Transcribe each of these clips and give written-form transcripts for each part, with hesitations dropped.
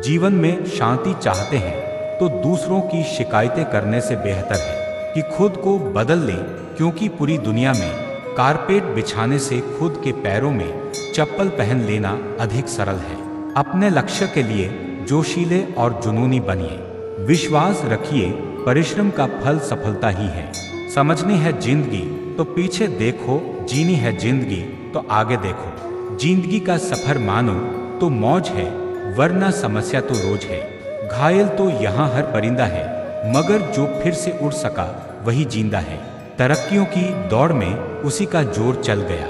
जीवन में शांति चाहते हैं तो दूसरों की शिकायतें करने से बेहतर है कि खुद को बदल लें, क्योंकि पूरी दुनिया में कारपेट बिछाने से खुद के पैरों में चप्पल पहन लेना अधिक सरल है। अपने लक्ष्य के लिए जोशीले और जुनूनी बनिए। विश्वास रखिए, परिश्रम का फल सफलता ही है। समझनी है जिंदगी तो पीछे देखो, जीनी है जिंदगी तो आगे देखो। जिंदगी का सफर मानो तो मौज है, वरना समस्या तो रोज है। घायल तो यहाँ हर परिंदा है, मगर जो फिर से उड़ सका वही जिंदा है। तरक्कियों की दौड़ में उसी का जोर चल गया,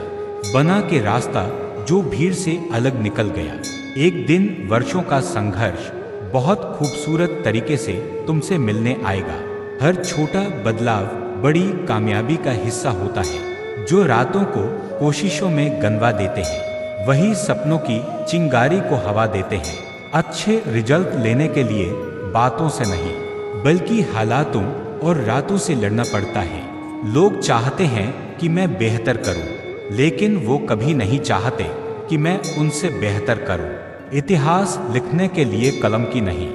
बना के रास्ता जो भीड़ से अलग निकल गया। एक दिन वर्षों का संघर्ष बहुत खूबसूरत तरीके से तुमसे मिलने आएगा। हर छोटा बदलाव बड़ी कामयाबी का हिस्सा होता है। जो रातों को कोशिशों में गंवा देते हैं, वही सपनों की चिंगारी को हवा देते हैं। अच्छे रिजल्ट लेने के लिए बातों से नहीं, बल्कि हालातों और रातों से लड़ना पड़ता है। लोग चाहते हैं कि मैं बेहतर करूं, लेकिन वो कभी नहीं चाहते कि मैं उनसे बेहतर करूं। इतिहास लिखने के लिए कलम की नहीं,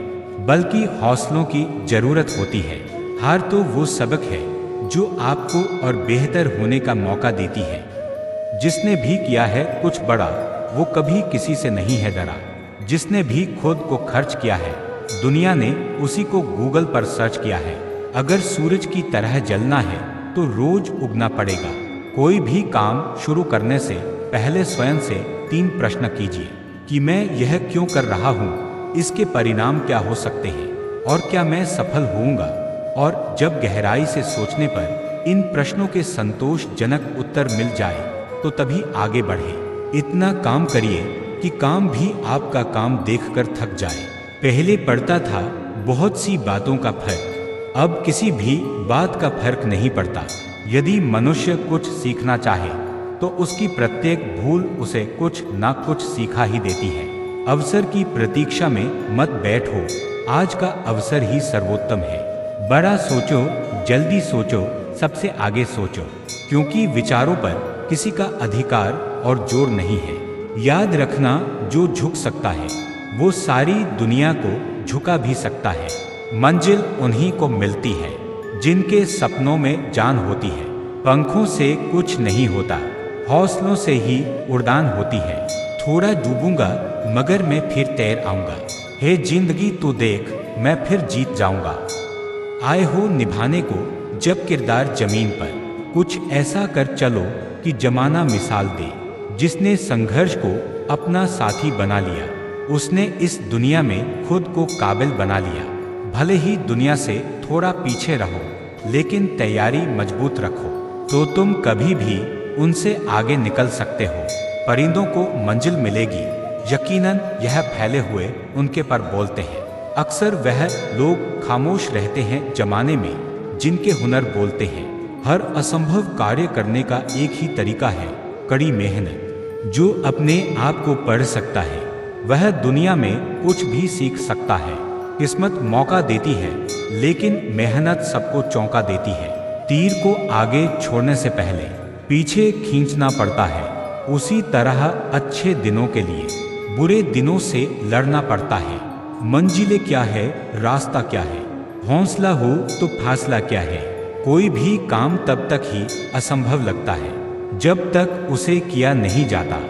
बल्कि हौसलों की जरूरत होती है। हार तो वो सबक है जो आपको और बेहतर होने का मौका देती है। जिसने भी किया है कुछ बड़ा, वो कभी किसी से नहीं है डरा। जिसने भी खुद को खर्च किया है, दुनिया ने उसी को गूगल पर सर्च किया है। अगर सूरज की तरह जलना है तो रोज उगना पड़ेगा। कोई भी काम शुरू करने से पहले स्वयं से 3 प्रश्न कीजिए कि मैं यह क्यों कर रहा हूँ, इसके परिणाम क्या हो सकते हैं और क्या मैं सफल होऊंगा। और जब गहराई से सोचने पर इन प्रश्नों के संतोषजनक उत्तर मिल जाए तो तभी आगे बढ़े। इतना काम करिए कि काम भी आपका काम देखकर थक जाए। पहले पड़ता था बहुत सी बातों का फर्क, अब किसी भी बात का फर्क नहीं पड़ता। यदि मनुष्य कुछ सीखना चाहे तो उसकी प्रत्येक भूल उसे कुछ ना कुछ सिखा ही देती है। अवसर की प्रतीक्षा में मत बैठो, आज का अवसर ही सर्वोत्तम है। बड़ा सोचो, जल्दी सोचो, सबसे आगे सोचो, क्योंकि विचारों पर किसी का अधिकार और जोर नहीं है। याद रखना, जो झुक सकता है वो सारी दुनिया को झुका भी सकता है। मंजिल उन्हीं को मिलती है जिनके सपनों में जान होती है। पंखों से कुछ नहीं होता, हौसलों से ही उड़ान होती है। थोड़ा डूबूंगा मगर मैं फिर तैर आऊंगा। हे जिंदगी तू देख, मैं फिर जीत जाऊंगा। आए हो निभाने को जब किरदार जमीन पर, कुछ ऐसा कर चलो कि जमाना मिसाल दे। जिसने संघर्ष को अपना साथी बना लिया, उसने इस दुनिया में खुद को काबिल बना लिया। भले ही दुनिया से थोड़ा पीछे रहो, लेकिन तैयारी मजबूत रखो तो तुम कभी भी उनसे आगे निकल सकते हो। परिंदों को मंजिल मिलेगी, यकीनन यह फैले हुए उनके पर बोलते हैं। अक्सर वह लोग खामोश रहते हैं जमाने में जिनके हुनर बोलते हैं। हर असंभव कार्य करने का एक ही तरीका है, कड़ी मेहनत। जो अपने आप को पढ़ सकता है वह दुनिया में कुछ भी सीख सकता है। किस्मत मौका देती है, लेकिन मेहनत सबको चौंका देती है। तीर को आगे छोड़ने से पहले पीछे खींचना पड़ता है, उसी तरह अच्छे दिनों के लिए बुरे दिनों से लड़ना पड़ता है। मंजिलें क्या है, रास्ता क्या है, हौसला हो तो फासला क्या है। कोई भी काम तब तक ही असंभव लगता है जब तक उसे किया नहीं जाता।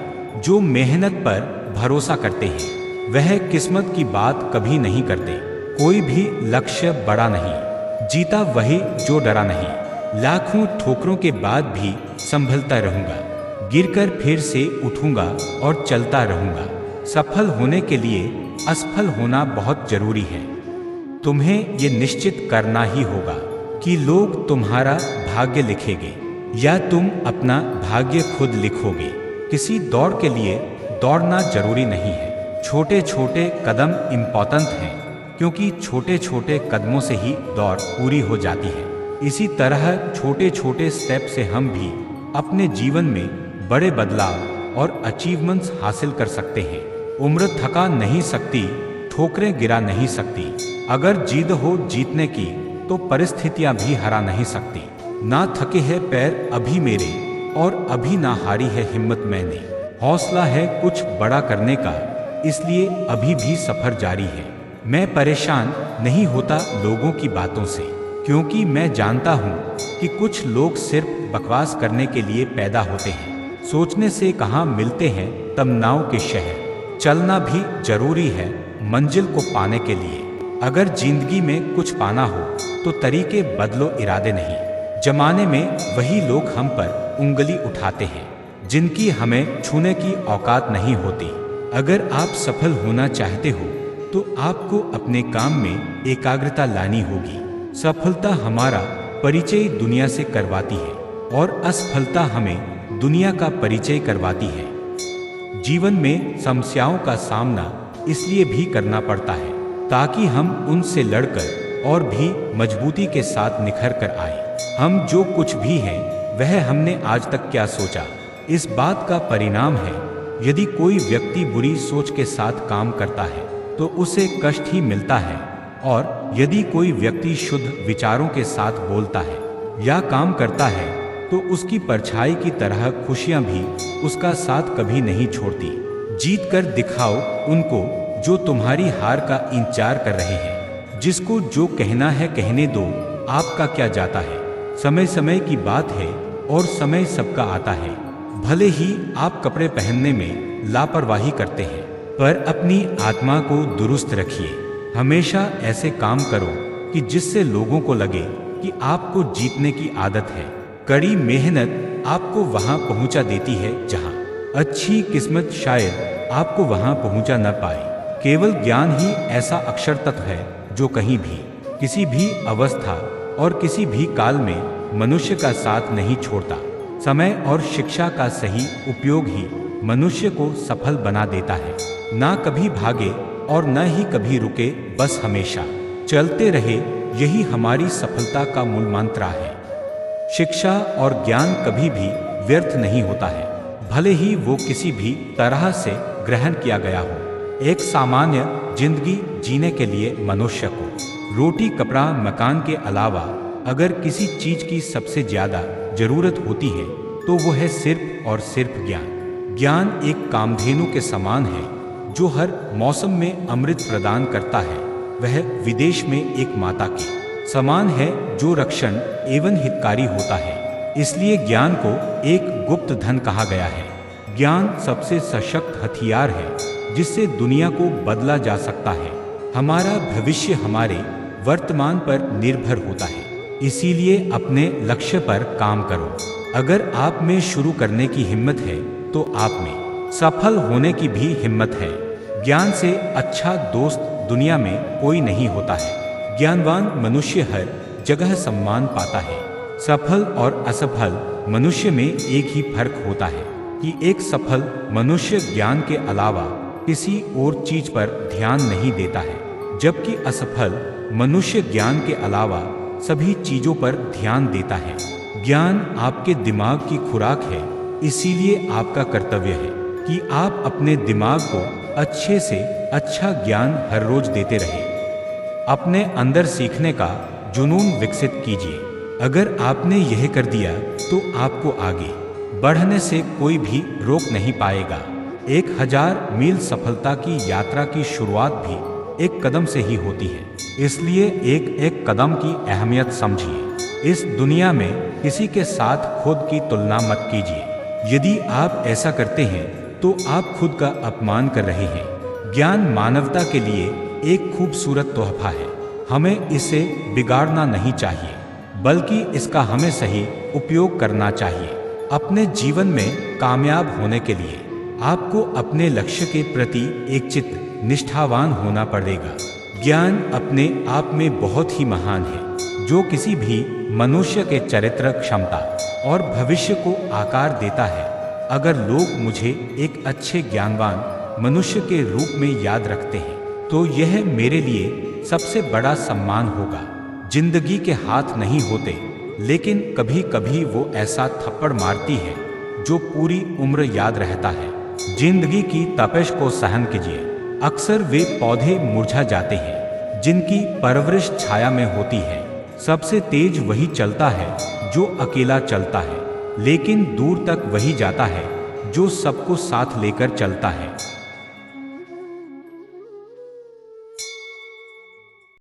जो मेहनत पर भरोसा करते हैं वह किस्मत की बात कभी नहीं करते। कोई भी लक्ष्य बड़ा नहीं, जीता वही जो डरा नहीं। लाखों ठोकरों के बाद भी संभलता रहूंगा, गिरकर फिर से उठूंगा और चलता रहूंगा। सफल होने के लिए असफल होना बहुत जरूरी है। तुम्हें ये निश्चित करना ही होगा कि लोग तुम्हारा भाग्य लिखेंगे या तुम अपना भाग्य खुद लिखोगे। किसी दौड़ के लिए दौड़ना जरूरी नहीं है, छोटे छोटे कदम इम्पोर्टेंट हैं, क्योंकि छोटे छोटे कदमों से ही दौड़ पूरी हो जाती है। इसी तरह छोटे छोटे स्टेप से हम भी अपने जीवन में बड़े बदलाव और अचीवमेंट्स हासिल कर सकते हैं। उम्र थका नहीं सकती, ठोकरें गिरा नहीं सकती। अगर जिद हो जीतने की तो परिस्थितियां भी हरा नहीं सकती। ना थके हैं पैर अभी मेरे और अभी ना हारी है हिम्मत मैंने। हौसला है कुछ बड़ा करने का, इसलिए अभी भी सफर जारी है। मैं परेशान नहीं होता लोगों की बातों से, क्योंकि मैं जानता हूँ कि कुछ लोग सिर्फ बकवास करने के लिए पैदा होते हैं। सोचने से कहाँ मिलते हैं तमन्नाओं के शहर। चलना भी जरूरी है मंजिल को पाने के लिए। अगर जिंदगी में कुछ पाना हो तो तरीके बदलो, इरादे नहीं। जमाने में वही लोग हम पर उंगली उठाते हैं जिनकी हमें छूने की औकात नहीं होती। अगर आप सफल होना चाहते हो तो आपको अपने काम में एकाग्रता लानी होगी। सफलता हमारा परिचय दुनिया से करवाती है और असफलता हमें दुनिया का परिचय करवाती है। जीवन में समस्याओं का सामना इसलिए भी करना पड़ता है ताकि हम उनसे लड़कर और भी मजबूती के साथ निखर कर आए। हम जो कुछ भी हैं वह हमने आज तक क्या सोचा, इस बात का परिणाम है। यदि कोई व्यक्ति बुरी सोच के साथ काम करता है तो उसे कष्ट ही मिलता है, और यदि कोई व्यक्ति शुद्ध विचारों के साथ बोलता है या काम करता है तो उसकी परछाई की तरह खुशियां भी उसका साथ कभी नहीं छोड़ती। जीत कर दिखाओ उनको जो तुम्हारी हार का इंतजार कर रहे हैं। जिसको जो कहना है कहने दो, आपका क्या जाता है। समय समय की बात है और समय सबका आता है। भले ही आप कपड़े पहनने में लापरवाही करते हैं, पर अपनी आत्मा को दुरुस्त रखिए। हमेशा ऐसे काम करो कि जिससे लोगों को लगे कि आपको जीतने की आदत है। कड़ी मेहनत आपको वहां पहुंचा देती है जहां अच्छी किस्मत शायद आपको वहां पहुंचा न पाए। केवल ज्ञान ही ऐसा अक्षर तत्व है जो कहीं भी, किसी भी अवस्था और किसी भी काल में मनुष्य का साथ नहीं छोड़ता। समय और शिक्षा का सही उपयोग ही मनुष्य को सफल बना देता है। ना कभी भागे और न ही कभी रुके, बस हमेशा चलते रहे, यही हमारी सफलता का मूल मंत्र है। शिक्षा और ज्ञान कभी भी व्यर्थ नहीं होता है, भले ही वो किसी भी तरह से ग्रहण किया गया हो। एक सामान्य जिंदगी जीने के लिए मनुष्य को रोटी, कपड़ा, मकान के अलावा अगर किसी चीज की सबसे ज्यादा जरूरत होती है तो वो है सिर्फ और सिर्फ ज्ञान। ज्ञान एक कामधेनु के समान है जो हर मौसम में अमृत प्रदान करता है। वह विदेश में एक माता के समान है जो रक्षण एवं हितकारी होता है। इसलिए ज्ञान को एक गुप्त धन कहा गया है। ज्ञान सबसे सशक्त हथियार है जिससे दुनिया को बदला जा सकता है। हमारा भविष्य हमारे वर्तमान पर निर्भर होता है, इसीलिए अपने लक्ष्य पर काम करो। अगर आप में शुरू करने की हिम्मत है तो आप में सफल होने की भी हिम्मत है। ज्ञान से अच्छा दोस्त दुनिया में कोई नहीं होता है। ज्ञानवान मनुष्य हर जगह सम्मान पाता है। सफल और असफल मनुष्य में एक ही फर्क होता है कि एक सफल मनुष्य ज्ञान के अलावा किसी और चीज पर ध्यान नहीं देता है, जबकि असफल मनुष्य ज्ञान के अलावा सभी चीजों पर ध्यान देता है। ज्ञान आपके दिमाग की खुराक है, इसीलिए आपका कर्तव्य है कि आप अपने दिमाग को अच्छे से अच्छा ज्ञान हर रोज देते रहे। अपने अंदर सीखने का जुनून विकसित कीजिए। अगर आपने यह कर दिया तो आपको आगे बढ़ने से कोई भी रोक नहीं पाएगा। 1000 मील सफलता की यात्रा की शुरुआत भी एक कदम से ही होती है, इसलिए एक एक कदम की अहमियत समझिए। इस दुनिया में किसी के साथ खुद की तुलना मत कीजिए। यदि आप ऐसा करते हैं तो आप खुद का अपमान कर रहे हैं। ज्ञान मानवता के लिए एक खूबसूरत तोहफा है। हमें इसे बिगाड़ना नहीं चाहिए, बल्कि इसका हमें सही उपयोग करना चाहिए। अपने जीवन में कामयाब होने के लिए आपको अपने लक्ष्य के प्रति एकचित्त निष्ठावान होना पड़ेगा। ज्ञान अपने आप में बहुत ही महान है, जो किसी भी मनुष्य के चरित्र, क्षमता और भविष्य को आकार देता है। अगर लोग मुझे एक अच्छे ज्ञानवान मनुष्य के रूप में याद रखते हैं तो यह मेरे लिए सबसे बड़ा सम्मान होगा। जिंदगी के हाथ नहीं होते, लेकिन कभी कभी वो ऐसा थप्पड़ मारती है जो पूरी उम्र याद रहता है। जिंदगी की तपिश को सहन कीजिए। अक्सर वे पौधे मुरझा जाते हैं जिनकी परवरिश छाया में होती है। सबसे तेज वही चलता है जो अकेला चलता है, लेकिन दूर तक वही जाता है जो सबको साथ लेकर चलता है।